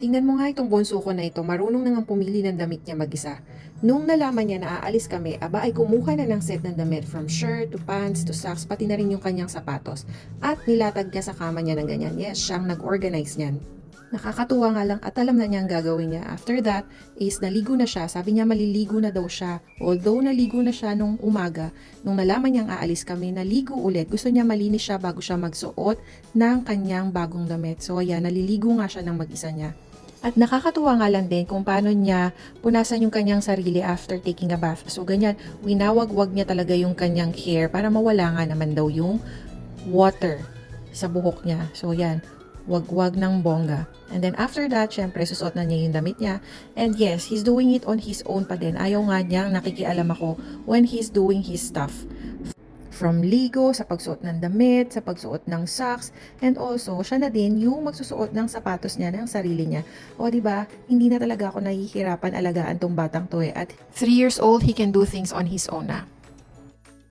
Tingnan mo nga itong bunso ko na ito, marunong na ngang pumili ng damit niya mag-isa. Nung nalaman niya na aalis kami, aba ay kumuha na ng set ng damit from shirt to pants to socks, pati na rin yung kanyang sapatos. At nilatag niya sa kama niya ng ganyan. Yes, siyang nag-organize niyan. Nakakatuwa nga lang at alam na niya ang gagawin niya. After that is naligo na siya. Sabi niya maliligo na daw siya. Although naligo na siya nung umaga, nung nalaman niyang aalis kami, naligo ulit. Gusto niya malinis siya bago siya magsuot ng kanyang bagong damit. So ayan, naliligo nga siya ng mag-isa niya. At nakakatuwa nga lang din kung paano niya punasan yung kanyang sarili after taking a bath. So ganyan, winawagwag niya talaga yung kanyang hair para mawala nga naman daw yung water sa buhok niya. So yan, wagwag ng bongga. And then after that, syempre susuot na niya yung damit niya. And yes, he's doing it on his own pa din. Ayaw nga niyang nakikialam ako when he's doing his stuff. From ligo, sa pagsuot ng damit, sa pagsuot ng socks, and also, siya na din yung magsusuot ng sapatos niya ng sarili niya. O, di ba hindi na talaga ako nahihirapan alagaan tong batang to eh. At 3 years old, he can do things on his own na.